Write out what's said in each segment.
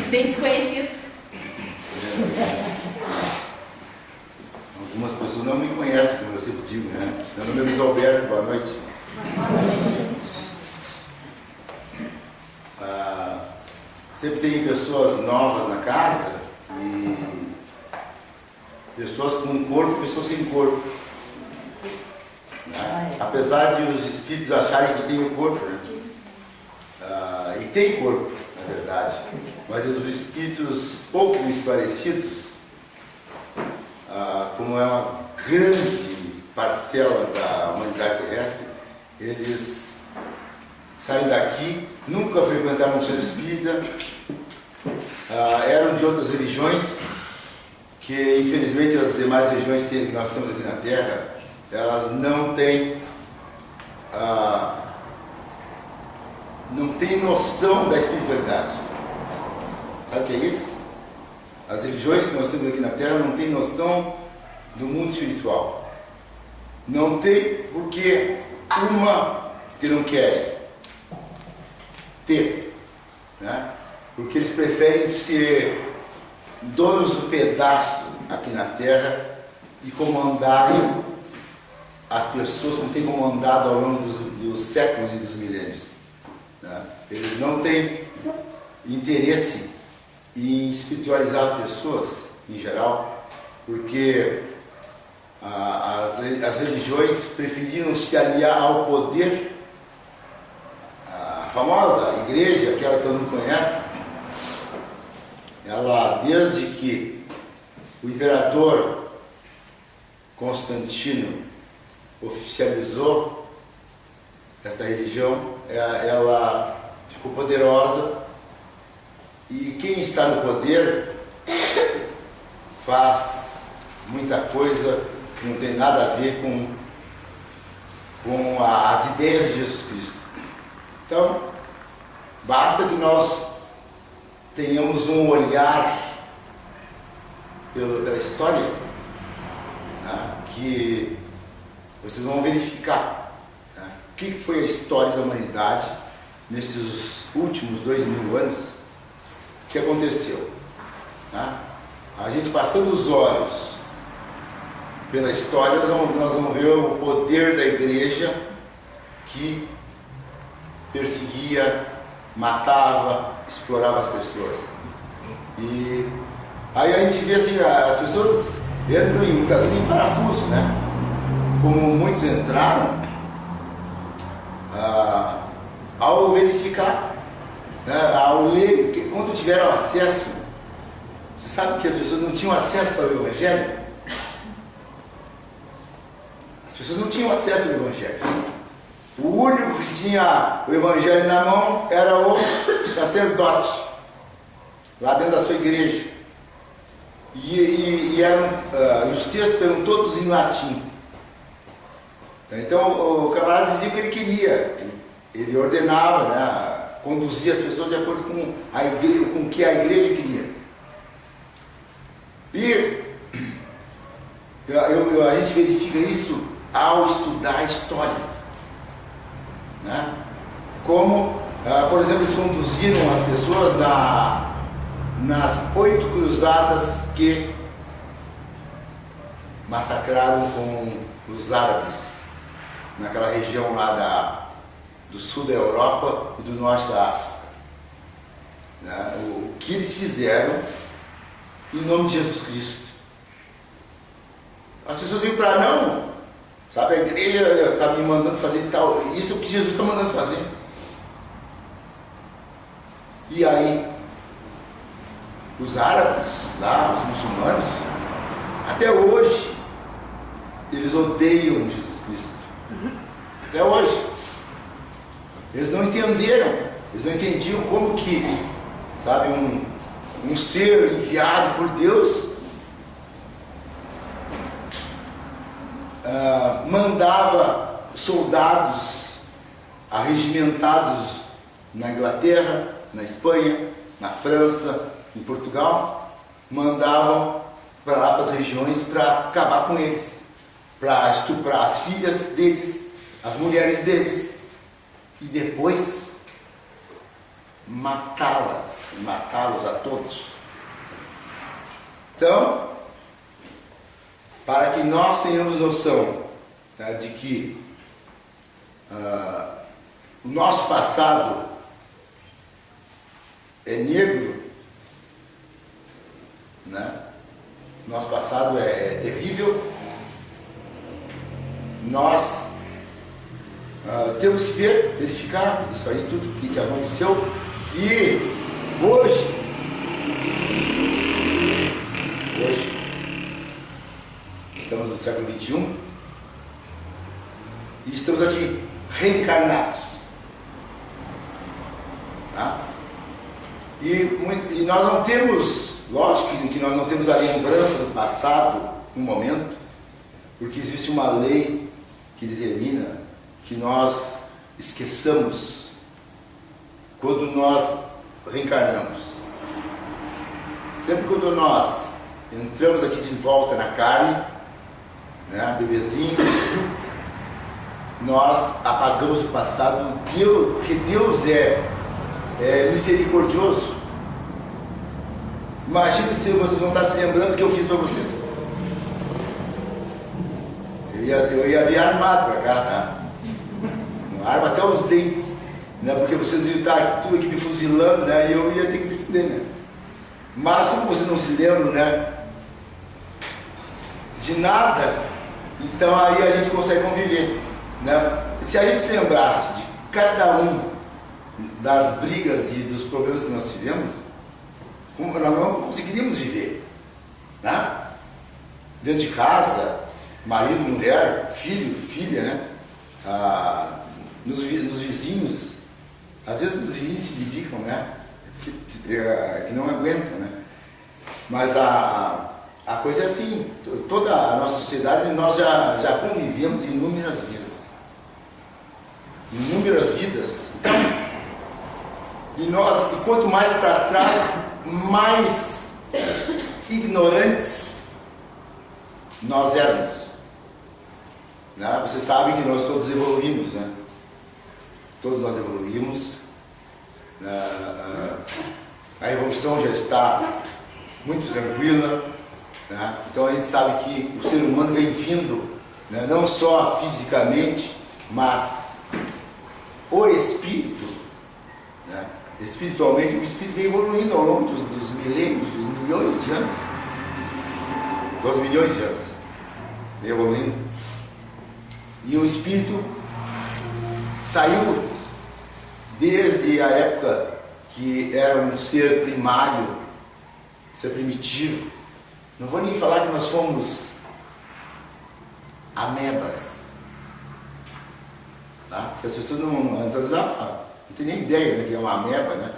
Bem desconhecido. Algumas pessoas não me conhecem, como eu sempre digo, né? Meu nome é Luiz Alberto, boa noite. Sempre tem pessoas novas na casa e pessoas com corpo e pessoas sem corpo. Né? Apesar de os espíritos acharem que tem o corpo, né? E tem corpo, na verdade, mas os espíritos pouco esclarecidos, como é uma grande parcela da humanidade terrestre, eles saem daqui, nunca frequentaram um centro espírita, eram de outras religiões, que infelizmente as demais religiões que nós temos aqui na Terra, elas não têm noção da espiritualidade. Sabe o que é isso? As religiões que nós temos aqui na Terra não têm noção do mundo espiritual. Não tem porque uma que não querem ter, né? Porque eles preferem ser donos do pedaço aqui na Terra e comandarem as pessoas como têm comandado ao longo dos séculos e dos milênios, né? Eles não têm interesse em espiritualizar as pessoas em geral, porque as religiões preferiram se aliar ao poder. A famosa igreja, aquela que todo mundo conhece, ela, desde que o imperador Constantino oficializou esta religião, ela ficou poderosa, e quem está no poder faz muita coisa que não tem nada a ver com as ideias de Jesus Cristo. Então, basta que nós tenhamos um olhar pela história, né, que vocês vão verificar, né, o que foi a história da humanidade nesses últimos 2000 anos, o que aconteceu. Né? A gente passando os olhos pela história, nós vamos ver o poder da igreja que perseguia, matava, explorava as pessoas. E aí a gente vê assim, as pessoas entram muitas vezes em parafuso, né? Como muitos entraram, ao verificar, né? Ao ler, que quando tiveram acesso, você sabe que as pessoas não tinham acesso ao Evangelho? As pessoas não tinham acesso ao Evangelho. O único que tinha o Evangelho na mão era o sacerdote, lá dentro da sua igreja. E os textos eram todos em latim. Então o camarada dizia o que ele queria. Ele ordenava, né, conduzia as pessoas de acordo com o que a igreja queria. E a gente verifica isso ao estudar a história. Né? Como, por exemplo, eles conduziram as pessoas nas 8 cruzadas que massacraram com os árabes naquela região lá do sul da Europa e do norte da África. Né? O que eles fizeram em nome de Jesus Cristo. As pessoas iam para não, sabe, a igreja está me mandando fazer tal, isso é o que Jesus está mandando fazer. E aí, os árabes, lá, os muçulmanos, até hoje, eles odeiam Jesus Cristo. Até hoje. Eles não entenderam, eles não entendiam como que, sabe, um ser enviado por Deus mandava soldados arregimentados na Inglaterra, na Espanha, na França, em Portugal, mandavam para lá, para as regiões, para acabar com eles, para estuprar as filhas deles, as mulheres deles, e depois matá-los a todos. Então, para que nós tenhamos noção, tá, de que o nosso passado é negro, né? Nosso passado é terrível. Nós temos que verificar isso aí, tudo o que aconteceu. E hoje estamos no século XXI e estamos aqui reencarnados, tá? E nós não temos, lógico que nós não temos a lembrança do passado no momento, porque existe uma lei que determina que nós esqueçamos quando nós reencarnamos. Sempre quando nós entramos aqui de volta na carne, né, bebezinho, nós apagamos o passado, porque Deus é misericordioso. Imagina se vocês não estão se lembrando do que eu fiz para vocês. Eu ia vir armado para cá, tá? Arma até os dentes, né? Porque vocês iam estar tudo aqui me fuzilando, né? E eu ia ter que me defender, né? Mas como vocês não se lembram, né, de nada, então aí a gente consegue conviver, né? Se a gente se lembrasse de cada um das brigas e dos problemas que nós tivemos, nós não conseguiríamos viver, né? Dentro de casa, marido, mulher, filho, filha, né? Nos vizinhos, às vezes os vizinhos se dividem, né? Que não aguentam, né? Mas a coisa é assim, toda a nossa sociedade, nós já convivemos inúmeras vidas. Inúmeras vidas. Então, e quanto mais para trás, mais ignorantes nós éramos. Né? Vocês sabem que nós todos evoluímos, né? Todos nós evoluímos. A evolução já está muito tranquila, né? Então a gente sabe que o ser humano vem vindo, né? Não só fisicamente, mas o espírito, né? Espiritualmente, o espírito vem evoluindo ao longo dos milênios, dos milhões de anos. 2 milhões de anos vem evoluindo. E o espírito saiu desde a época que era um ser primário, ser primitivo. Não vou nem falar que nós fomos amebas, tá? Porque as pessoas não tem nem ideia, né, que é uma ameba, né?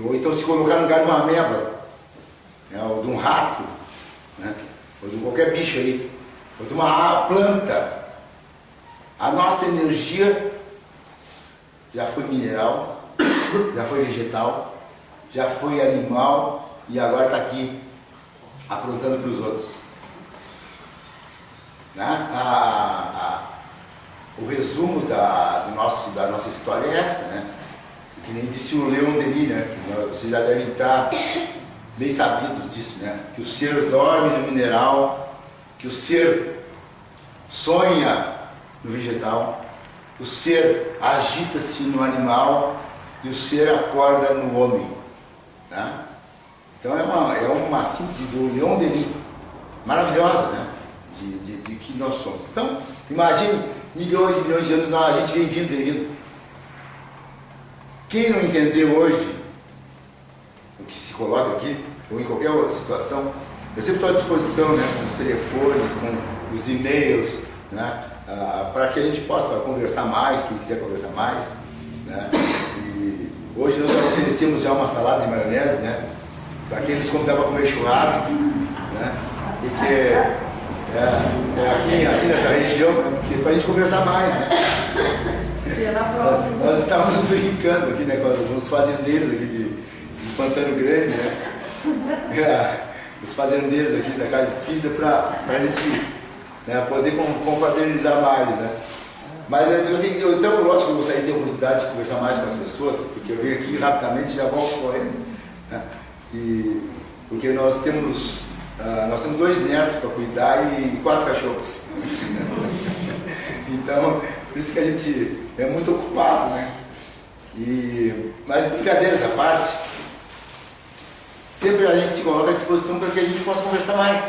Ou então se colocar no lugar de uma ameba, né, ou de um rato, né, ou de qualquer bicho aí, ou de uma planta. A nossa energia já foi mineral, já foi vegetal, já foi animal e agora está aqui aprontando para os outros. Né? O resumo da nossa história é esta, né? Que nem disse o Leon Denis, né? Que vocês já devem estar bem sabidos disso, né? Que o ser dorme no mineral, que o ser sonha no vegetal, o ser agita-se no animal e o ser acorda no homem. Tá? Então é uma síntese do Leon Denis, maravilhosa, né? De que nós somos. Então, imagine milhões e milhões de anos a gente vem vindo. Quem não entendeu hoje o que se coloca aqui, ou em qualquer outra situação, eu sempre estou à disposição, né, com os telefones, com os e-mails, né, para que a gente possa conversar mais, quem quiser conversar mais, né. E hoje nós já oferecemos já uma salada de maionese, né, para quem nos convidar para comer churrasco, né, porque aqui nessa região, né, para a gente conversar mais, né. Nós estávamos brincando aqui, né, com os fazendeiros aqui de Pantano Grande, né, os fazendeiros aqui da Casa Espírita, para a gente, né, poder confraternizar mais, né. Mas então, lógico que eu gostaria de ter a oportunidade de conversar mais com as pessoas, porque eu venho aqui rapidamente e já volto correndo. Né? Porque nós temos 2 netos para cuidar e 4 cachorros. Então, por isso que a gente é muito ocupado, né? Mas brincadeiras à parte, sempre a gente se coloca à disposição para que a gente possa conversar mais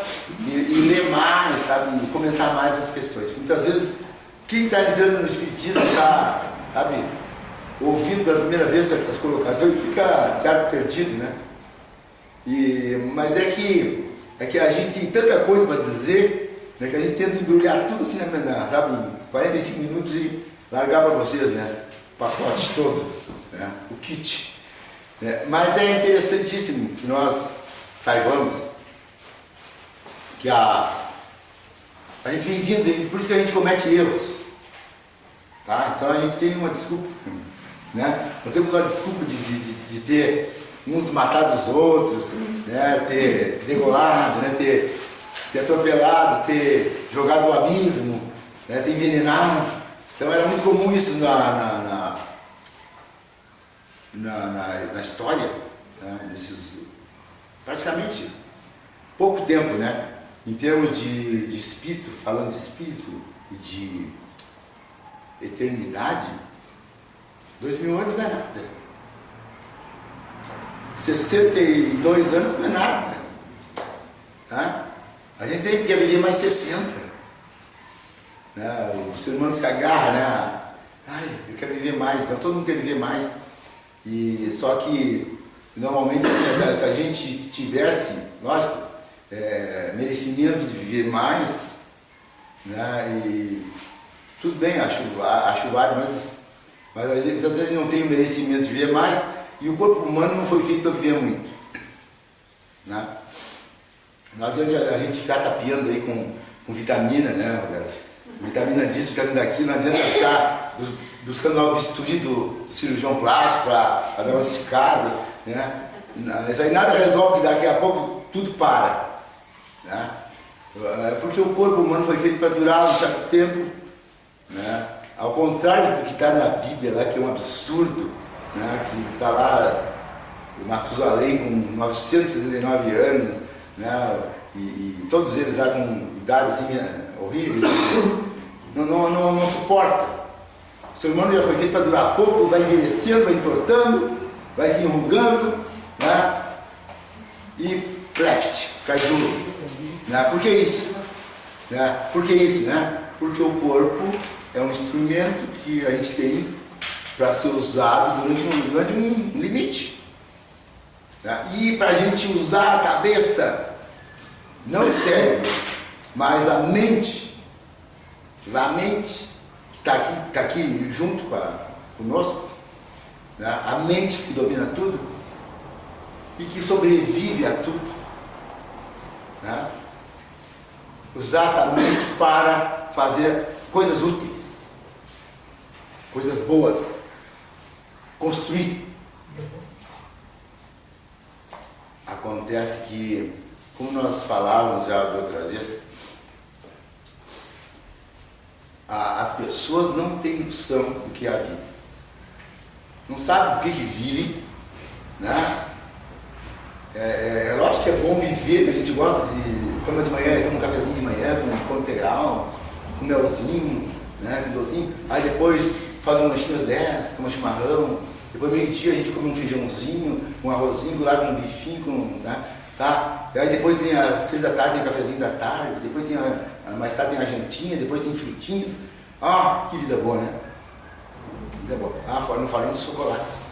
e ler mais, sabe? E comentar mais as questões. Muitas vezes, quem está entrando no Espiritismo está, sabe, ouvindo pela primeira vez certas colocações e fica, certo, perdido, né? Mas é que a gente tem tanta coisa para dizer, né, que a gente tenta embrulhar tudo assim, né, sabe, em 45 minutos e largar para vocês, né? O pacote todo, né? O kit. Mas é interessantíssimo que nós saibamos que a gente vem vindo, por isso que a gente comete erros, tá? Então a gente tem uma desculpa, né? Nós temos uma desculpa de ter uns matado os outros, né? Ter degolado, né? ter atropelado, ter jogado o abismo, né? Ter envenenado. Então era muito comum isso na história, né? Praticamente pouco tempo, né? Em termos de espírito, falando de espírito e de eternidade, 2000 anos não é nada. 62 anos não é nada. Tá? A gente sempre quer viver mais 60. Né? O ser humano se agarra, né? Ai, eu quero viver mais. Então, todo mundo quer viver mais. Só que, normalmente, se a gente tivesse, lógico, merecimento de viver mais, né? E tudo bem, acho válido, mas às vezes a gente não tem o merecimento de viver mais e o corpo humano não foi feito para viver muito, né? Não adianta a gente ficar tapeando aí com vitamina, né? Vitamina disso, vitamina daquilo, não adianta ficar buscando lá o bisturi do cirurgião plástico para dar uma esticada, né? Isso aí nada resolve, que daqui a pouco tudo para, né? Porque o corpo humano foi feito para durar um certo tempo, né? Ao contrário do que está na Bíblia lá, que é um absurdo, né? Que está lá o Matusalém com 969 anos, né? E todos eles lá com idade assim horríveis, não suporta. O ser humano já foi feito para durar pouco, vai envelhecendo, vai entortando, vai se enrugando, né? E left, cai duro, né? Por que isso? Né? Por que isso, né? Porque o corpo é um instrumento que a gente tem para ser usado durante um limite, né? E para a gente usar a cabeça, não o cérebro, mas a mente, usar a mente que está aqui junto conosco, né? A mente que domina tudo e que sobrevive a tudo, né? Usar essa mente para fazer coisas úteis, coisas boas, construir. Acontece que, como nós falávamos já de outra vez, as pessoas não têm noção do que é a vida. Não sabem por que vivem, né? É lógico que é bom viver, a gente gosta de toma de manhã, toma um cafezinho de manhã com pão integral, com melzinho, né, com docinho. Aí depois faz um lanchinho às 10, toma chimarrão. Depois meio-dia a gente come um feijãozinho, um arrozinho, lá com um bifinho, né, tá? E aí depois tem às 3 da tarde, tem o cafezinho da tarde, depois tem mais tarde tem a jantinha, depois tem frutinhas. Ah, que vida boa, né? Vida boa. Ah, não falei dos chocolates.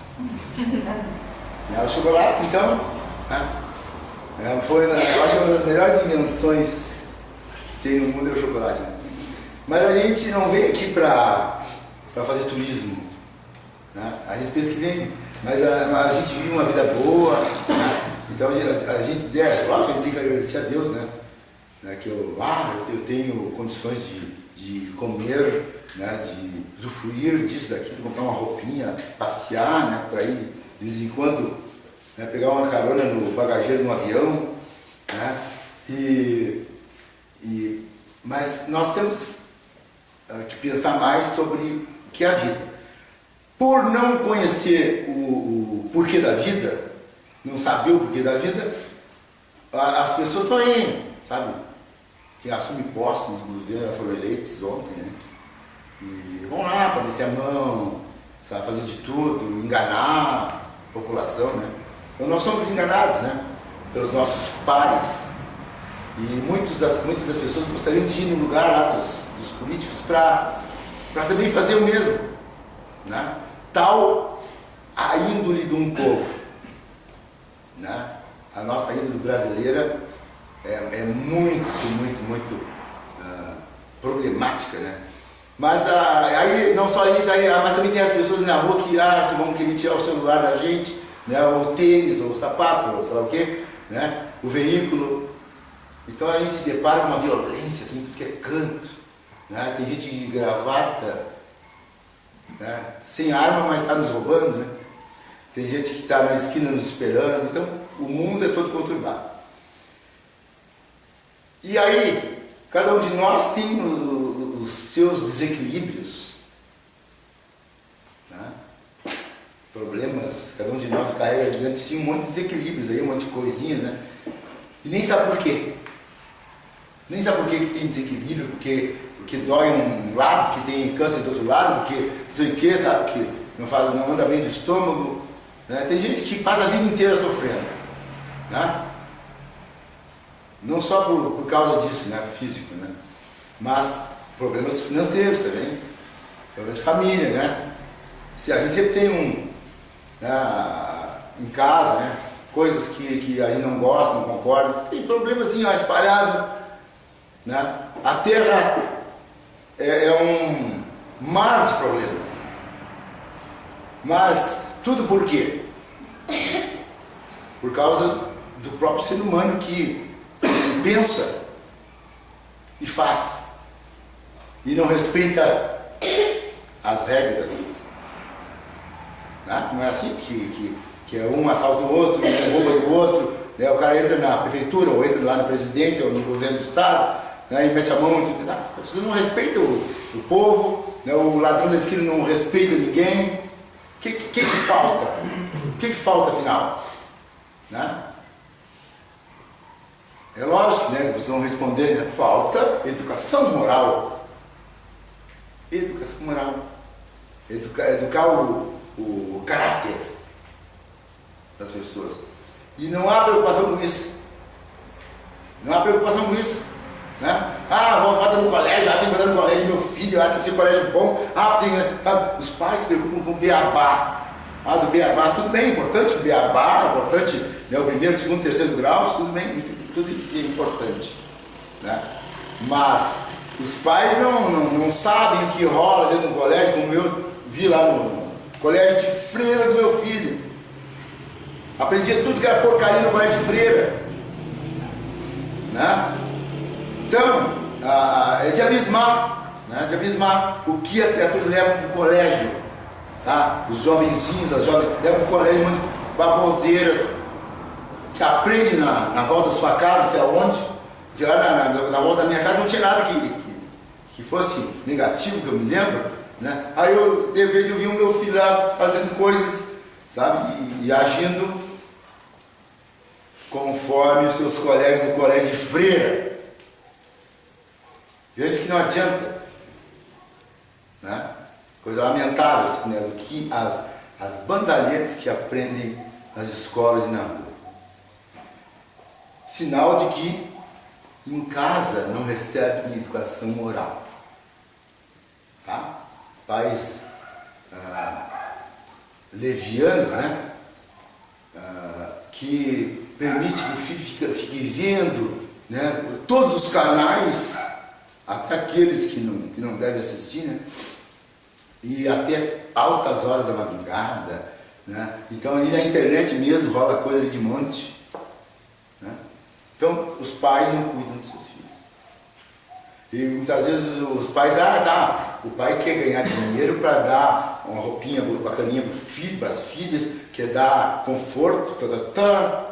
Os chocolates, então, né? Eu acho que uma das melhores invenções que tem no mundo é o chocolate, né? Mas a gente não veio aqui para fazer turismo, né? A gente pensa que vem, mas a gente vive uma vida boa, né? Então a gente lógico que a gente tem que agradecer a Deus, né? Que eu tenho condições de comer, né? De usufruir disso, daquilo, comprar uma roupinha, passear, né? Por aí, de vez em quando, né? Pegar uma carona no bagageiro de um avião, né? Mas nós temos que pensar mais sobre o que é a vida. Por não conhecer o porquê da vida, não saber o porquê da vida, as pessoas estão aí, sabe? Quem assume postos no governo foram eleitos ontem, né? E vão lá para meter a mão, sabe, fazer de tudo, enganar a população, né? Então nós somos enganados, né? Pelos nossos pares. E muitas das pessoas gostariam de ir no lugar lá dos políticos para também fazer o mesmo, né? Tal a índole de um povo, né? A nossa índole brasileira é muito problemática, né? Mas aí não só isso, mas também tem as pessoas na rua que vão querer tirar o celular da gente, né? O tênis, ou o sapato, ou sei lá o quê, né? O veículo. Então a gente se depara com uma violência, assim, tudo que é canto, né? Tem gente de gravata, né? Sem arma, mas está nos roubando, né? Tem gente que está na esquina nos esperando. Então o mundo é todo conturbado. E aí, cada um de nós tem os seus desequilíbrios, né? Problemas, cada um de nós carrega dentro de si um monte de desequilíbrios, aí, um monte de coisinhas, né? E nem sabe por quê. Nem sabe por que tem desequilíbrio, porque dói um lado, que tem câncer do outro lado, porque não sei o que, sabe, que não anda bem do estômago, né? Tem gente que passa a vida inteira sofrendo, né? Não só por causa disso, né, físico, né? Mas problemas financeiros também, problemas de família, né? Se a gente sempre tem em casa, né, coisas que a gente não gosta, não concorda, tem problemas assim, espalhados, né? A Terra é um mar de problemas. Mas tudo por quê? Por causa do próprio ser humano que pensa e faz e não respeita as regras, né? Não é assim que um assalta o outro, um rouba do outro, né? O cara entra na prefeitura ou entra lá na presidência ou no governo do estado, né? E mete a mão e tudo. Você não respeita o povo, né? O ladrão da esquina não respeita ninguém. O que falta? O que falta afinal, né? É lógico, né? Vocês vão responder, né? Falta educação moral. Educação moral. Educar o caráter das pessoas. E não há preocupação com isso. Não há preocupação com isso, né? Vou botar no colégio, tem que botar no colégio meu filho, tem que ser um colégio bom. Sabe? Os pais se preocupam com o beabá. Do beabá, tudo bem, importante o beabá, importante, né, o primeiro, segundo, terceiro grau, tudo bem, tudo isso é importante, né? Mas os pais não sabem o que rola dentro do colégio, como eu vi lá no colégio de freira do meu filho. Aprendia tudo que era porcaria no colégio de freira, né? Então, é de abismar, né? De abismar o que as criaturas levam para o colégio, tá? Os jovenzinhos, as jovens levam para o colégio um monte de baboseiras, que aprende na volta da sua casa, não sei aonde, porque lá na volta da minha casa não tinha nada que fosse negativo, que eu me lembro, né? Aí eu, de repente, eu vi o meu filho lá fazendo coisas, sabe, e agindo conforme os seus colegas do colégio de freira. Veja que não adianta, né? Coisa lamentável, né? Do que as bandalheiras que aprendem nas escolas e na rua. Sinal de que em casa não recebe educação moral, tá? Pais levianos, né? Que permite que o filho fique vendo, né, todos os canais, até aqueles que não devem assistir, né? E até altas horas da madrugada, né? Então ali na internet mesmo rola coisa ali de monte, né? Então os pais não cuidam dos seus filhos. E muitas vezes os pais, o pai quer ganhar dinheiro para dar uma roupinha bacaninha para o filho, para as filhas, quer dar conforto,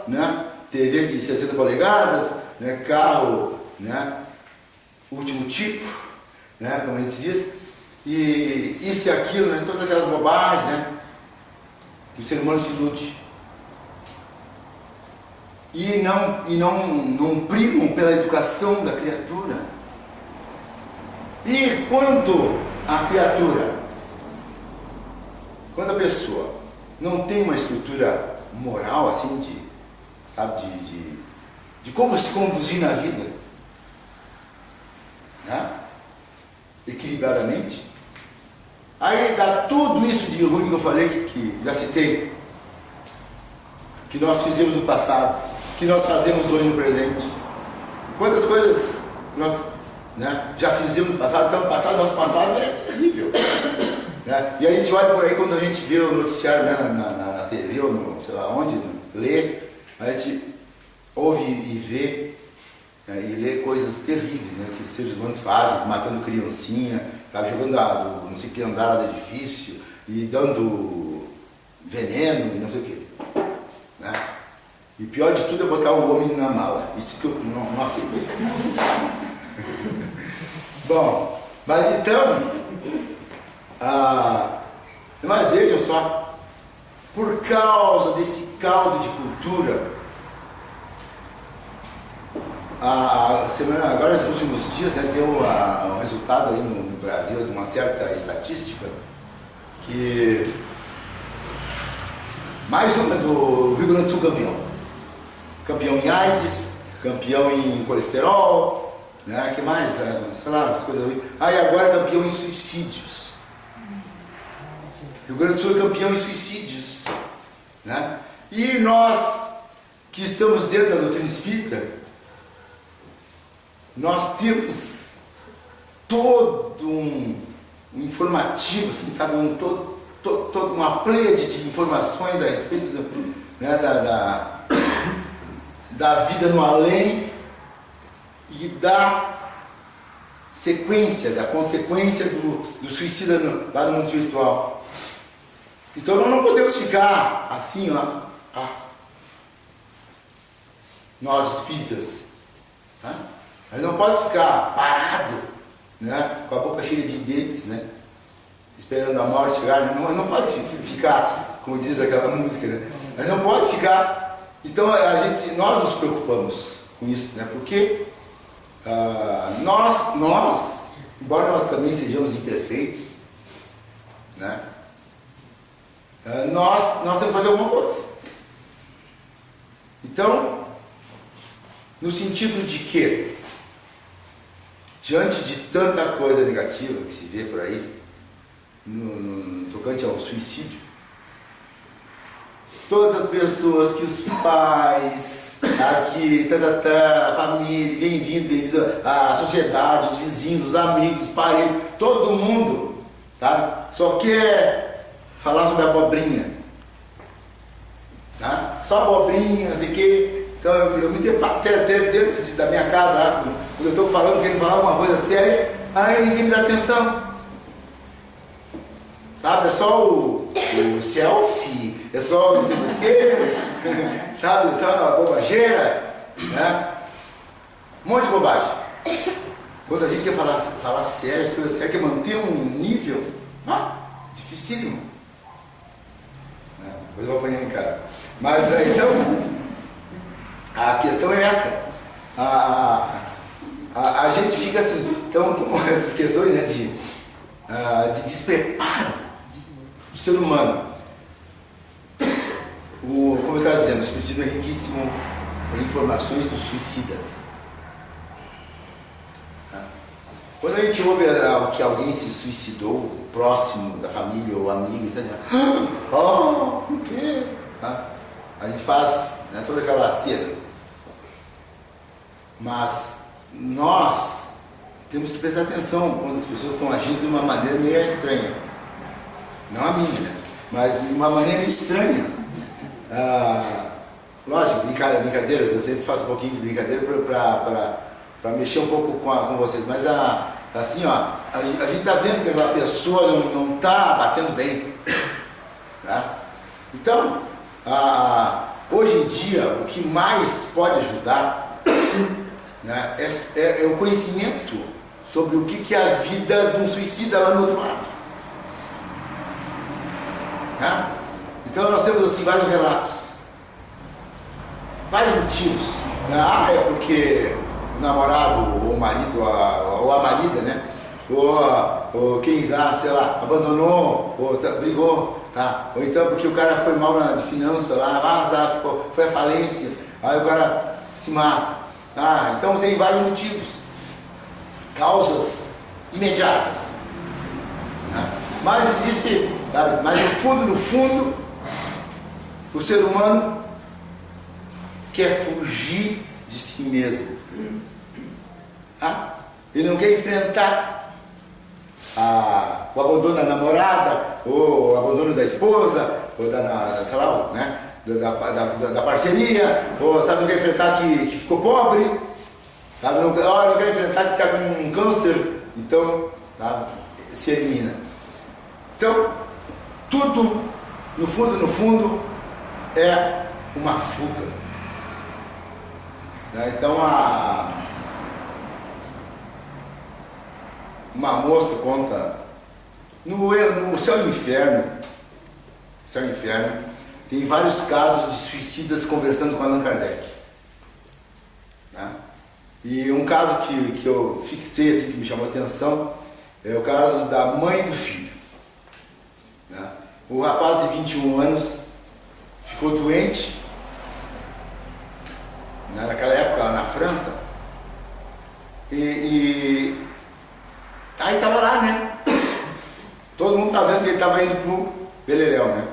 né? TV de 60 polegadas, né? Carro, né? Último tipo, né? Como a gente diz, e isso e aquilo, né? Todas aquelas bobagens, né? Que o ser humano se ilude. E não primam pela educação da criatura. E quando a criatura, quando a pessoa não tem uma estrutura moral, assim, de como se conduzir na vida, né? Equilibradamente, aí dá tudo isso de ruim que eu falei, que já citei, que nós fizemos no passado, que nós fazemos hoje no presente. Quantas coisas nós, né, já fizemos no passado, então nosso passado é terrível. Né? E a gente olha por aí, quando a gente vê o noticiário, né, na TV ou no, sei lá onde, lê, a gente ouve e vê, né, e lê coisas terríveis, né, que os seres humanos fazem, matando criancinha, sabe, jogando não sei o que, andar do edifício e dando veneno e não sei o que. Né? E pior de tudo é botar o homem na mala. Isso que eu não aceito. Bom, mas então, mas vejam só, por causa desse caldo de cultura, a semana, agora nos últimos dias, né, deu um resultado aí no Brasil de uma certa estatística que mais uma do Rio Grande do Sul campeão em AIDS, campeão em colesterol, né, que mais, sei lá, as coisas aí. E agora é campeão em suicídios. Rio Grande do Sul é campeão em suicídios, né? E nós que estamos dentro da doutrina espírita, nós temos todo um informativo, assim, sabe, toda uma pleiade de informações a respeito né, da vida no além e da sequência, da consequência do suicida lá no mundo espiritual. Então nós não podemos ficar assim, nós espíritas, tá? A gente não pode ficar parado, né, com a boca cheia de dentes, né, esperando a morte chegar. Não pode ficar, como diz aquela música, né? A gente não pode ficar. Então nós nos preocupamos com isso, né? Porque nós, embora nós também sejamos imperfeitos, né? Nós temos que fazer alguma coisa. Então, no sentido de que, diante de tanta coisa negativa que se vê por aí, no tocante ao suicídio, todas as pessoas, que os pais, aqui, a família, vem vindo, a sociedade, os vizinhos, os amigos, os parentes, todo mundo, tá? Só quer falar sobre abobrinha, tá? Só abobrinha, não sei o quê. Então eu me deparo até dentro da minha casa, quando eu estou falando, querendo falar alguma coisa séria, aí ninguém me dá atenção. Sabe, é só o selfie, é só não sei o quê, sabe, é só a bobageira, né? Um monte de bobagem. Quando a gente quer falar sério, as coisas sérias, quer manter um nível, dificílimo. Depois eu vou apanhar em casa. Mas então, a questão é essa. A gente fica assim, então, com essas questões, né, de despreparo do ser humano. Como eu estava dizendo, o Espiritismo é riquíssimo em informações dos suicidas. Quando a gente ouve que alguém se suicidou, próximo da família ou amigo, o quê? A gente faz, né, toda aquela cena. Mas nós temos que prestar atenção quando as pessoas estão agindo de uma maneira meio estranha. Não a minha, né? Mas de uma maneira estranha. Lógico, brincadeiras, eu sempre faço um pouquinho de brincadeira para mexer um pouco com vocês, mas assim, a gente está vendo que aquela pessoa não está batendo bem, tá? Então, hoje em dia, o que mais pode ajudar, né, é o conhecimento sobre o que é a vida de um suicida lá no outro lado. Tá? Então nós temos assim vários relatos, vários motivos. É porque o namorado, ou o marido, ou a marida, né? Ou quem, sei lá, abandonou, ou brigou, tá? Ou então porque o cara foi mal de finança lá, foi à falência, aí o cara se mata. Então tem vários motivos, causas imediatas, né? Mas existe, sabe? Mas no fundo, o ser humano quer fugir de si mesmo. Ele não quer enfrentar o abandono da namorada, ou o abandono da esposa, ou sei lá, né? da parceria, ou sabe, não quer enfrentar que ficou pobre, sabe, não quer enfrentar que está com um câncer, então, sabe, se elimina. Então, tudo, no fundo, é uma fuga. Então, uma moça conta, no Céu e Inferno, tem vários casos de suicidas conversando com Allan Kardec. Né? E um caso que eu fixei, assim, que me chamou a atenção, é o caso da mãe do filho. Né? O rapaz de 21 anos ficou doente, né, naquela época lá na França, e aí estava lá, né? Todo mundo tá vendo que ele estava indo pro beleléu, né?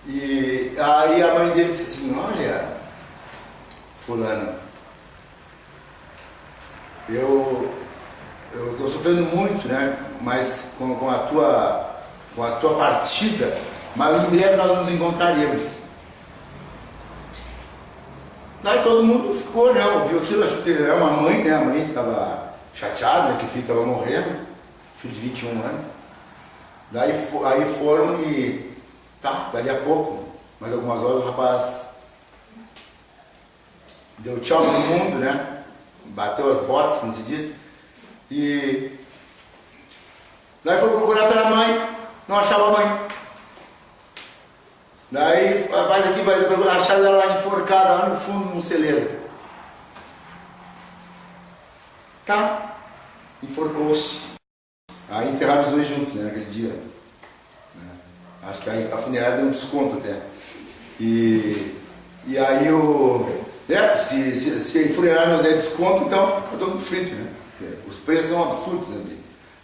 E aí a mãe dele disse assim: olha, fulano, eu estou sofrendo muito, né? Mas com a tua partida, mas em breve nós nos encontraremos. Daí todo mundo ficou, né? Ouviu aquilo, achou que ele era uma mãe, né? A mãe estava chateada, né? Que o filho estava morrendo, filho de 21 anos. Daí aí foram e dali a pouco, mais algumas horas, o rapaz deu tchau pro mundo, né? Bateu as botas, como se diz, e daí foi procurar pela mãe, não achava a mãe. Daí vai procurar, achar ela lá enforcada, lá no fundo, num celeiro. Enforcou-se. Aí enterraram os dois juntos, né, naquele dia. Acho que a funerária deu um desconto até. E aí se a funerária não der desconto, então está todo mundo frito, né? Os preços são absurdos, né,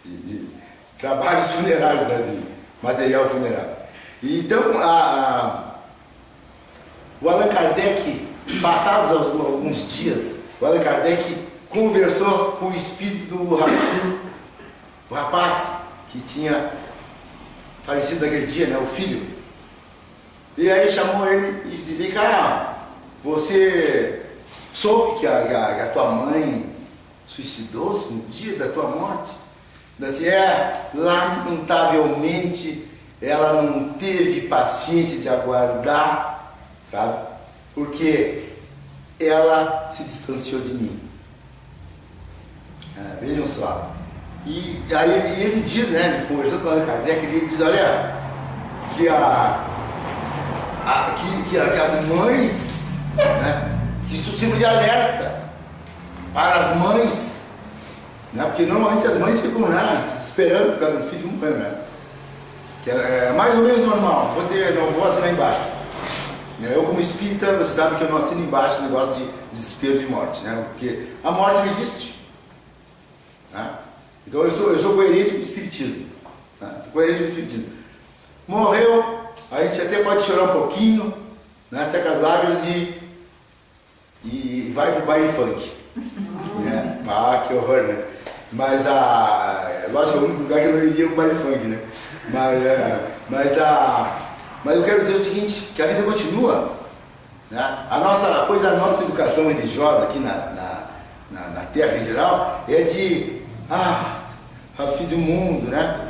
de trabalhos funerários, né, de material funerário. E então o Allan Kardec, passados alguns dias, o Allan Kardec conversou com o espírito do rapaz. O rapaz que tinha falecido naquele dia, né, o filho. E aí chamou ele e disse: vem cá, você soube que a tua mãe suicidou-se no dia da tua morte? Assim, lamentavelmente ela não teve paciência de aguardar, sabe? Porque ela se distanciou de mim. Vejam só. E aí ele diz, né, conversando com o Allan Kardec, ele diz: olha, que as mães, né, que isso sirva de alerta para as mães, né, porque normalmente as mães ficam, né, esperando para o filho morrer, né, que é mais ou menos normal. Não vou assinar embaixo. Eu, como espírita, você sabe que eu não assino embaixo o negócio de desespero de morte, né, porque a morte não existe. Né? Então eu sou coerente com o espiritismo. Tá? Sou coerente com o espiritismo. Morreu, a gente até pode chorar um pouquinho, né? Seca as lágrimas e vai pro baile funk. Né? Que horror, né? Mas lógico, é o único lugar que eu não iria pro baile funk, né? Mas eu quero dizer o seguinte, que a vida continua. Né? Pois a nossa educação religiosa aqui na Terra em geral é de fim do mundo, né?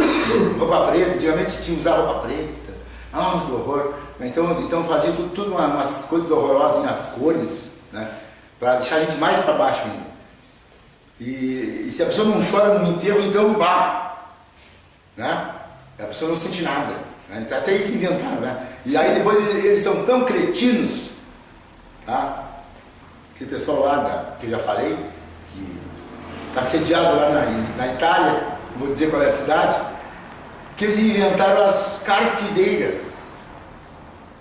Roupa preta, antigamente tinha que usar roupa preta. Que horror. Então fazia tudo umas coisas horrorosas nas cores, né? Para deixar a gente mais para baixo ainda. E se a pessoa não chora no enterro, então né? A pessoa não sente nada, né? Então, até isso inventaram, né? E aí depois eles são tão cretinos, tá? Aquele pessoal lá que eu já falei, que está sediado lá na Itália, não vou dizer qual é a cidade, que eles inventaram as carpideiras.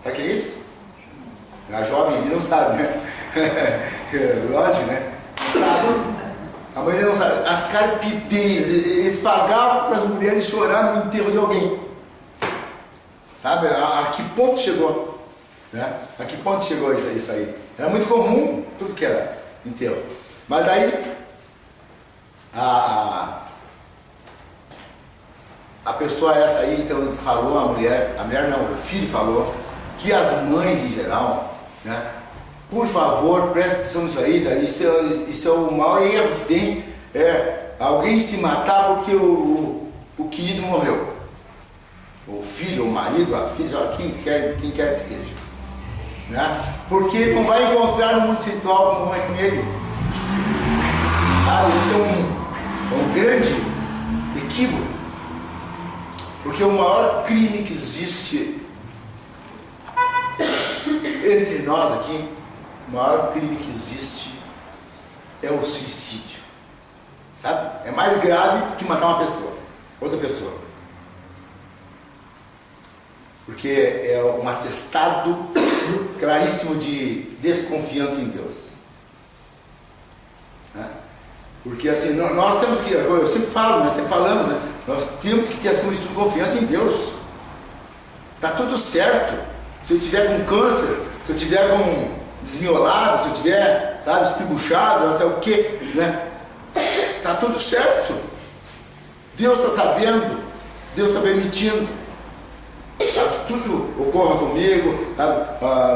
Sabe o que é isso? A jovem ele não sabe, né? Lógico, né? Não sabe. A maioria não sabe. As carpideiras, eles pagavam para as mulheres chorar no enterro de alguém. Sabe? A que ponto chegou? Né? A que ponto chegou isso aí? Era muito comum, tudo que era enterro. Mas daí, a pessoa essa aí, então, falou, a mulher não, o filho falou, que as mães em geral, né? Por favor, presta atenção nisso aí, isso é o maior erro que tem, alguém se matar porque o querido morreu. O filho, o marido, a filha, quem quer que seja. Né? Porque não vai encontrar no mundo espiritual como é com ele. Esse é um grande equívoco. Porque o maior crime que existe entre nós aqui, o maior crime que existe é o suicídio. Sabe? É mais grave do que matar uma pessoa, outra pessoa. Porque é um atestado claríssimo de desconfiança em Deus. Né? Porque assim, nós temos que, eu sempre falo, nós sempre falamos, né? Nós temos que ter acima de tudo confiança em Deus. Está tudo certo. Se eu tiver com câncer, se eu tiver com desmiolado, se eu tiver, sabe, estribuchado, não sei o que, né? Está tudo certo. Deus está sabendo, Deus está permitindo, sabe, que tudo ocorra comigo, sabe?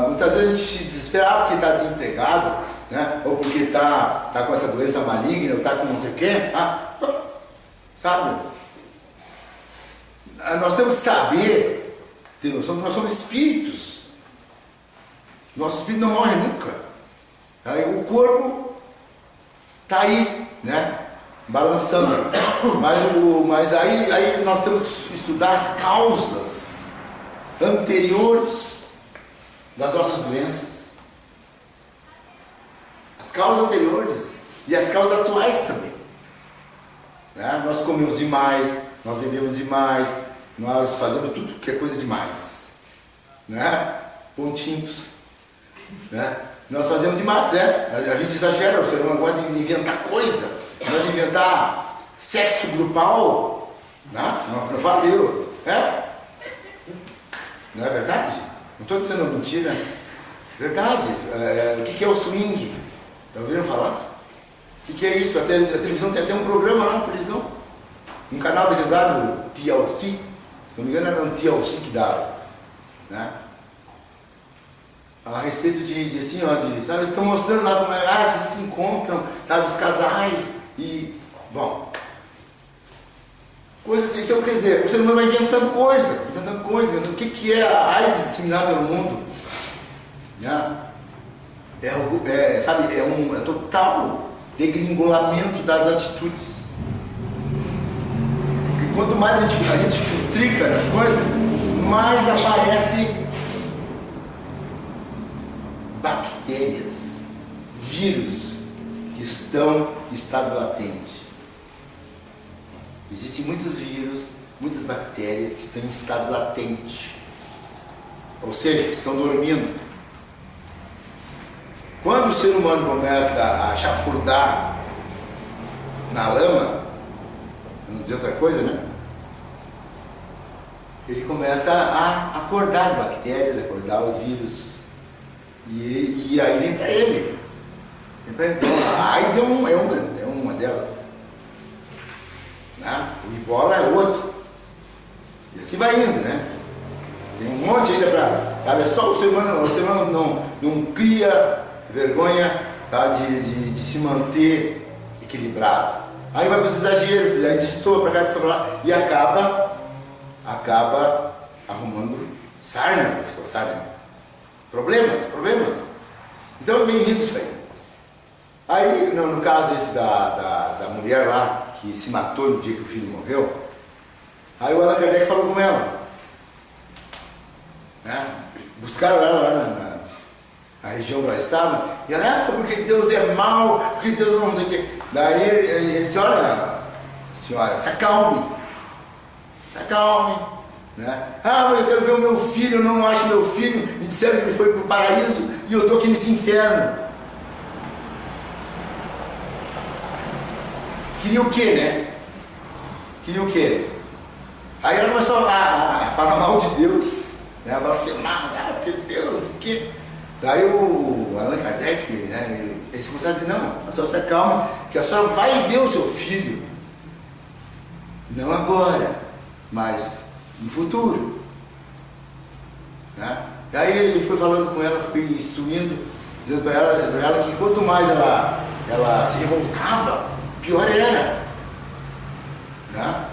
Muitas vezes a gente se desespera porque está desempregado, né? Ou porque está com essa doença maligna, ou está com não sei o que, sabe? Nós temos que saber, ter noção que nós somos espíritos. Nosso espírito não morre nunca. Aí o corpo está aí, né? Balançando. Mas aí nós temos que estudar as causas anteriores das nossas doenças. As causas anteriores e as causas atuais também. Né? Nós comemos demais, nós bebemos demais, nós fazemos tudo que é coisa demais. Né? Pontinhos. Né? Nós fazemos demais, a gente exagera, o ser humano gosta de inventar coisa, gosta de inventar sexo grupal, né? Não valeu, né? Não é verdade? Não estou dizendo mentira, verdade. O que é o swing? Já ouviram falar? O que é isso? A televisão tem até um programa lá na televisão, um canal de resultado, TLC, se não me engano era um TLC que dava, né? A respeito de assim, sabe, estão mostrando lá como eles se encontram, sabe, os casais e, bom, coisa assim. Então, quer dizer, o ser humano vai inventando coisa, inventando o que é a AIDS disseminada pelo mundo, né? Sabe, é total degringolamento das atitudes. Porque quanto mais a gente filtrica nas coisas, mais aparece bactérias, vírus que estão em estado latente. Existem muitos vírus, muitas bactérias que estão em estado latente, ou seja, estão dormindo. Quando o ser humano começa a chafurdar na lama, não dizer outra coisa, né? Ele começa a acordar as bactérias, acordar os vírus. E aí vem para ele. Então, a AIDS é uma delas. Né? O Ebola é outro. E assim vai indo, né? Tem um monte ainda para. Sabe, é só o ser humano não cria vergonha, sabe, de se manter equilibrado. Aí vai para os exageros, aí destoa para cá, destoa para lá, e acaba arrumando sarna para se coçar, né? Problemas. Então é bem-vindo isso aí. Aí, no caso esse da da mulher lá, que se matou no dia que o filho morreu, aí o Allan Kardec falou com ela, né? Buscaram ela lá na região que ela estava, e ela, porque Deus é mau, porque Deus não sei o quê. Daí ele disse, olha, senhora, se acalme, né? Mas eu quero ver o meu filho, eu não acho meu filho, me disseram que ele foi para o paraíso e eu estou aqui nesse inferno. Queria o quê, né? Queria o quê? Aí ela começou a falar mal de Deus, né? Ela falou assim, porque Deus, o quê? Daí o Allan Kardec, né, eles começaram a dizer, não, a senhora se acalme, que a senhora vai ver o seu filho, não agora, mas no futuro, né? Daí ele foi falando com ela, foi instruindo, dizendo para ela que quanto mais ela se revoltava, pior era, né?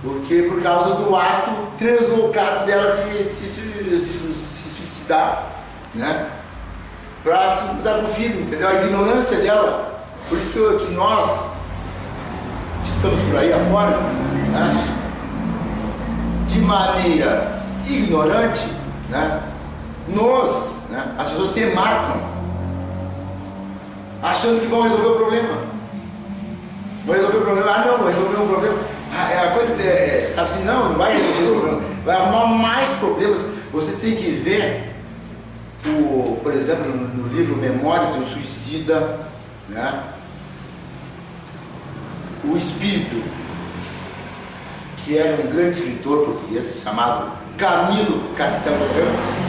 Porque por causa do ato translocado dela de se suicidar, né? Para se cuidar com o filho, entendeu? A ignorância dela. Por isso que nós que estamos por aí afora, né? De maneira ignorante, né? Né? As pessoas se matam achando que vão resolver o problema. Vão resolver o problema, não resolver o problema. A coisa sabe assim, não vai resolver o problema, vai arrumar mais problemas. Vocês têm que ver, por exemplo, no livro Memórias de um Suicida, né? O espírito, que era um grande escritor português chamado Camilo Castelo Branco,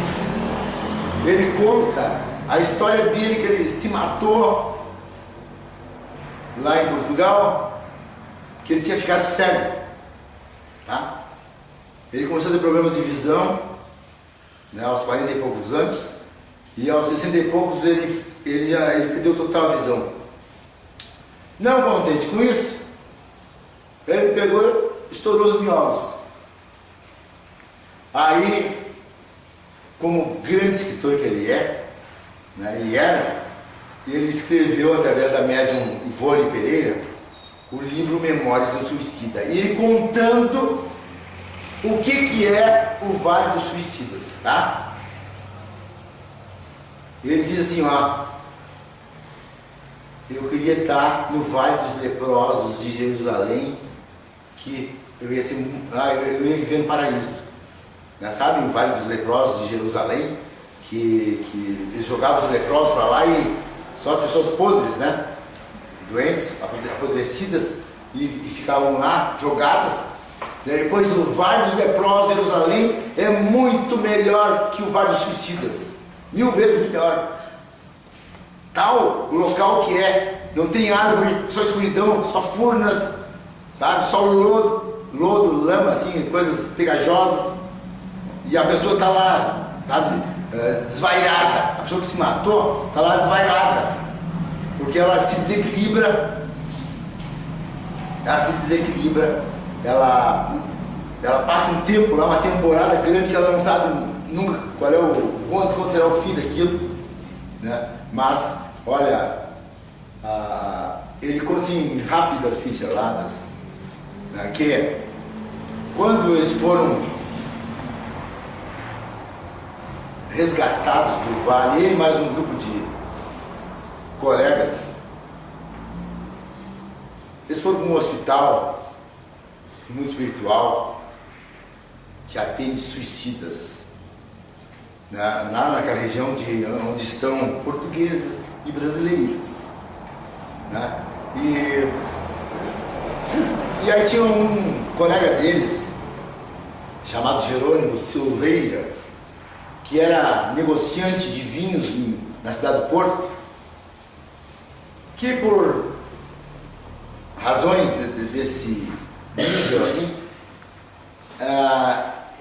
ele conta a história dele, que ele se matou lá em Portugal, que ele tinha ficado cego, tá? Ele começou a ter problemas de visão, né, aos 40 e poucos anos, e aos 60 e poucos ele perdeu total a visão. Não contente com isso, ele pegou, estourou os miolos. Aí, como grande escritor que ele é, né, ele escreveu através da médium Ivone Pereira o livro Memórias do Suicida, e ele contando o que é o Vale dos Suicidas, tá? Ele diz assim, ó, eu queria estar no Vale dos Leprosos de Jerusalém, que eu ia viver no paraíso, né? Sabe, o Vale dos Leprosos de Jerusalém, que eles jogavam os leprosos para lá e só as pessoas podres, né? Doentes, apodrecidas, e ficavam lá jogadas. Depois o Vale dos Leprosos, Jerusalém, é muito melhor que o Vale dos Suicidas, 1000 vezes melhor. Tal o local que é, não tem árvore, só escuridão, só furnas, sabe? Só lodo, lama, assim, coisas pegajosas, e a pessoa está lá, sabe, desvairada. A pessoa que se matou está lá desvairada, porque ela se desequilibra, ela passa um tempo lá, uma temporada grande, que ela não sabe nunca quando será o fim daquilo, né? Mas, olha, ele conta assim, rápidas pinceladas, né, que quando eles foram resgatados do vale, ele e mais um grupo de colegas, eles foram para um hospital muito espiritual que atende suicidas, lá naquela região onde estão portugueses e brasileiros, né? E aí tinha um colega deles chamado Jerônimo Silveira, que era negociante de vinhos na cidade do Porto, que por razões desse nível assim,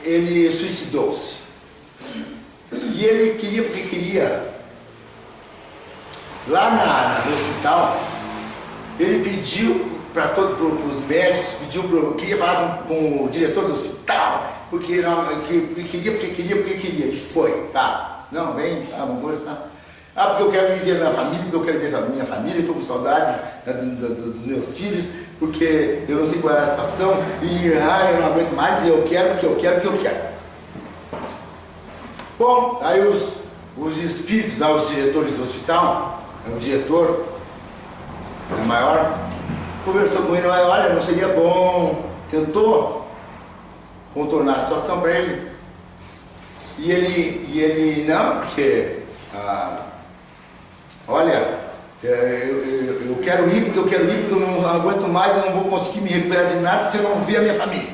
ele suicidou-se. E ele queria, lá no hospital, ele pediu para os médicos, queria falar com o diretor do hospital, porque queria, e foi, tá? Não, vem, vamos conversar. Ah, porque eu quero viver a minha família, porque eu quero ver a minha família, eu estou com saudades, né, dos meus filhos, porque eu não sei qual é a situação, e eu não aguento mais, e eu quero, porque eu quero, porque eu quero. Bom, aí os espíritos, lá, os diretores do hospital, o diretor maior, conversou com ele, olha, não seria bom, tentou contornar a situação para ele. E ele não, porque, olha, eu quero ir porque eu não aguento mais, eu não vou conseguir me recuperar de nada se eu não ver a minha família.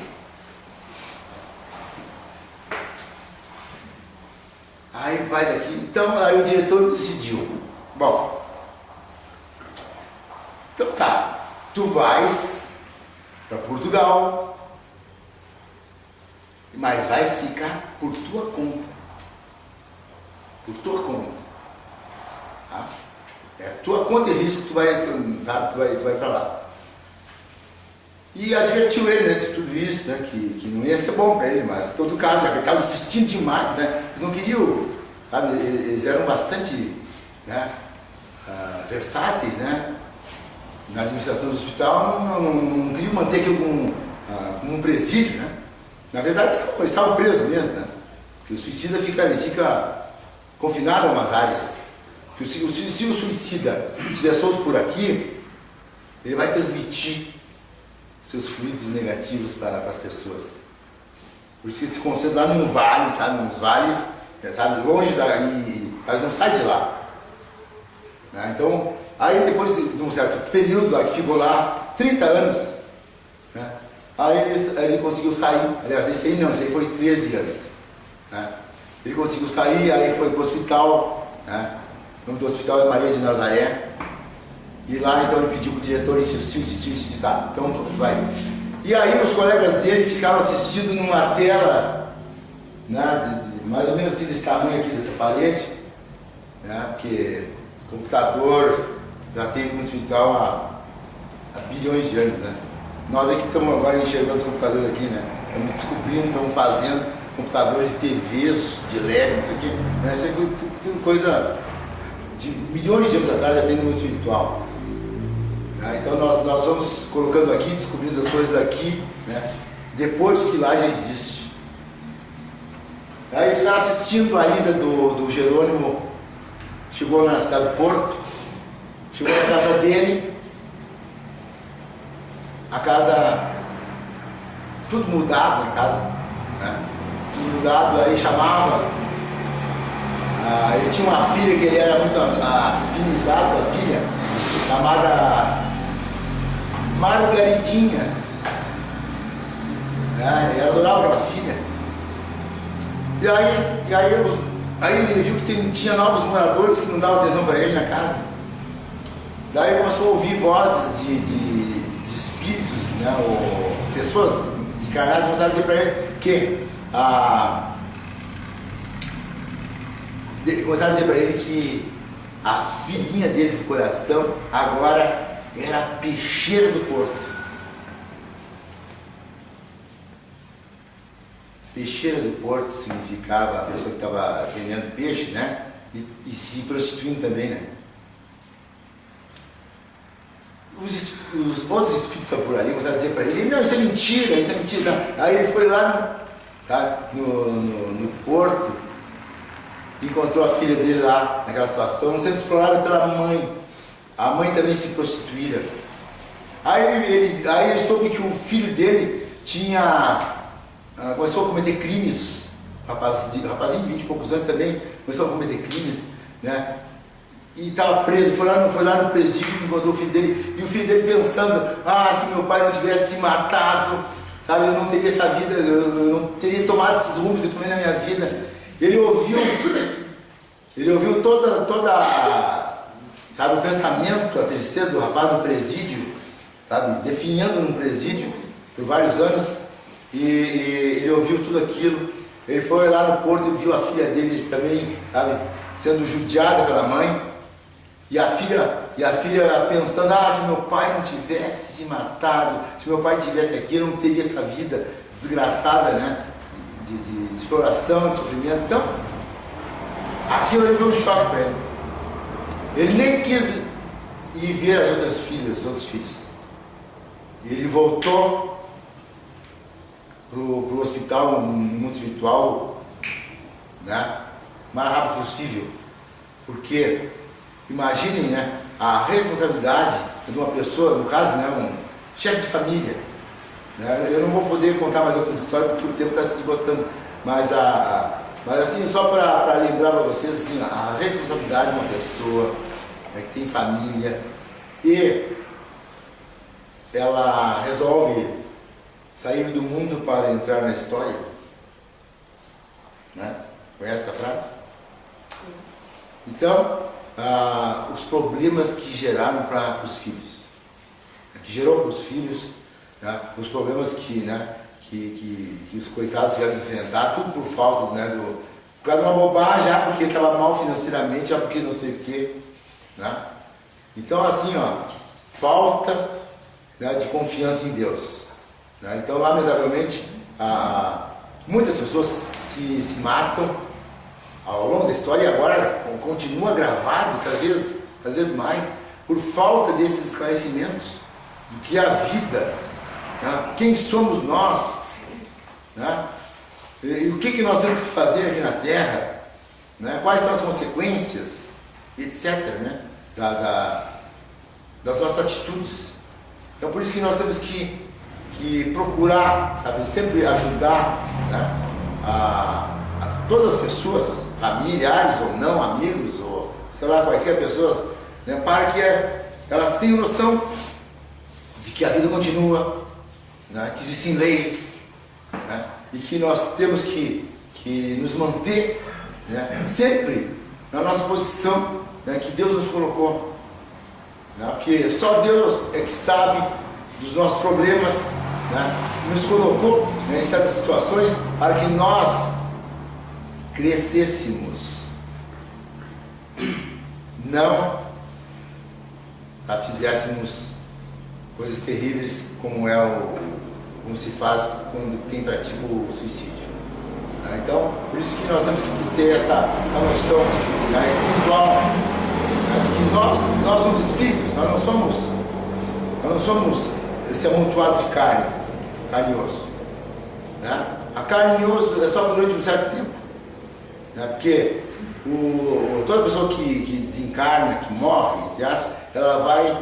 Aí vai daqui, então aí o diretor decidiu, bom, então tá, tu vais para Portugal, mas vais ficar por tua conta. Por tua conta. Tá? É tua conta e risco que tu vai para lá. E advertiu ele, né, de tudo isso, né, que não ia ser bom para ele, mas em todo caso, já que ele estava insistindo demais, né, eles não queriam, sabe, eles eram bastante, né, versáteis, né, na administração do hospital, não queriam manter aquilo como um presídio, né. Na verdade, eles estavam presos mesmo, né? Porque o suicida fica confinado a umas áreas. Porque se o suicida estiver solto por aqui, ele vai transmitir seus fluidos negativos para as pessoas. Por isso que ele se concentra lá no vale, sabe? Nos vales, sabe? Longe daí, sabe? Não sai de lá. Né? Então, aí depois de um certo período lá, que ficou lá 30 anos, né? Aí ele conseguiu sair, aliás, esse aí foi 13 anos. Né? Ele conseguiu sair, aí foi para o hospital, né? O nome do hospital é Maria de Nazaré. E lá então ele pediu para o diretor, insistiu, tá, então vai. E aí os colegas dele ficaram assistindo numa tela, né, mais ou menos assim desse tamanho aqui dessa parede, né, porque computador já tem no hospital há bilhões de anos, né? Nós aqui estamos agora enxergando os computadores aqui, né? Estamos descobrindo, estamos fazendo computadores de TVs, de LED, isso aqui, né? Isso aqui tudo coisa de milhões de anos atrás, já tem no mundo espiritual. Né? Então nós vamos colocando aqui, descobrindo as coisas aqui, né? Depois que lá já existe. Aí você está assistindo a ida do Jerônimo, chegou na cidade do Porto, chegou na casa dele, a casa, tudo mudado na casa, né? Tudo mudado, aí chamava, ele tinha uma filha que ele era muito afinizado com a filha, chamada Margaridinha, né? Ele adorava aquela filha. E aí ele viu que tinha novos moradores que não davam atenção para ele na casa. Daí ele começou a ouvir vozes de espíritos, né, ou pessoas desencarnadas, começaram a dizer para ele que a filhinha dele do coração agora era a peixeira do Porto. Peixeira do Porto significava a pessoa que estava vendendo peixe, né, e se prostituindo também, né. Os outros espíritos estão por ali, começaram a dizer para ele, não, isso é mentira, não. Aí ele foi lá no Porto, encontrou a filha dele lá, naquela situação, sendo explorada pela mãe. A mãe também se prostituíra. Aí ele soube que o filho dele começou a cometer crimes, rapazinho de 20 e poucos anos também, começou a cometer crimes, né? E estava preso, foi lá no presídio, encontrou o filho dele, e o filho dele pensando, se meu pai não tivesse se matado, sabe, eu não teria essa vida, eu não teria tomado esses rumos que eu tomei na minha vida. Ele ouviu toda sabe, o pensamento, a tristeza do rapaz no presídio, sabe, definhando no presídio por vários anos, e ele ouviu tudo aquilo. Ele foi lá no Porto e viu a filha dele também, sabe, sendo judiada pela mãe. E a filha pensando, se meu pai não tivesse se matado, se meu pai tivesse aqui, eu não teria essa vida desgraçada, né? De exploração, de sofrimento. Então, aquilo aí foi um choque para ele. Ele nem quis ir ver as outras filhas, os outros filhos. Ele voltou para o hospital, no mundo espiritual, né, o mais rápido possível. Porque, imaginem, né, a responsabilidade de uma pessoa, no caso, né, um chefe de família. Né, eu não vou poder contar mais outras histórias porque o tempo está se esgotando, mas assim, só para lembrar para vocês, assim, a responsabilidade de uma pessoa, né, que tem família e ela resolve sair do mundo para entrar na história. Né? Conhece essa frase? Então, os problemas que geraram para os filhos, que gerou para os filhos, né? Os problemas que os coitados tiveram que enfrentar, tudo por falta, né, por causa de uma bobagem, porque estava mal financeiramente, porque não sei o quê. Né? Então, assim, falta, né, de confiança em Deus. Né? Então, lamentavelmente, muitas pessoas se matam ao longo da história e agora continua gravado cada vez mais por falta desses esclarecimentos do que é a vida, né? Quem somos nós, né? E o que nós temos que fazer aqui na Terra, né? Quais são as consequências, etc., né? Das nossas atitudes. Então, por isso que nós temos que procurar, sabe, sempre ajudar, né, a todas as pessoas, familiares ou não, amigos, ou sei lá, quaisquer pessoas, né, para que elas tenham noção de que a vida continua, né, que existem leis, né, e que nós temos que nos manter, né, sempre na nossa posição, né, que Deus nos colocou. Né, porque só Deus é que sabe dos nossos problemas, né, nos colocou, né, em certas situações para que nós crescêssemos, não fizéssemos coisas terríveis como se faz quando quem pratica o suicídio. Né? Então, por isso que nós temos que ter essa noção, né, espiritual, né, de que nós somos espíritos, nós não somos esse amontoado de carne e osso. Né? A carne e osso é só durante um certo tempo. Né? Porque toda pessoa que desencarna, que morre, ela vai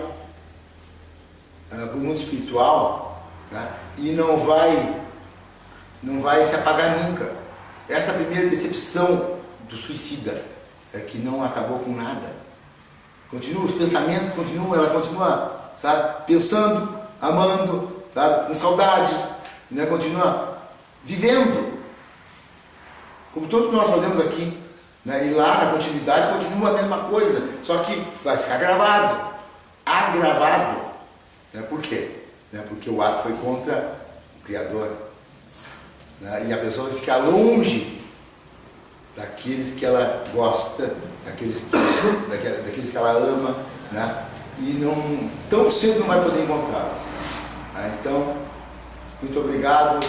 para o mundo espiritual, né? E não vai se apagar nunca. Essa é a primeira decepção do suicida, é que não acabou com nada. Continua, os pensamentos continuam, ela continua, sabe, pensando, amando, sabe, com saudades, né? Continua vivendo, como todos nós fazemos aqui, né? E lá na continuidade continua a mesma coisa, só que vai ficar agravado. Né? Por quê? Né? Porque o ato foi contra o Criador. Né? E a pessoa vai ficar longe daqueles que ela gosta, daqueles que ela ama, né? E tão cedo não vai poder encontrá-los. Né? Então, muito obrigado.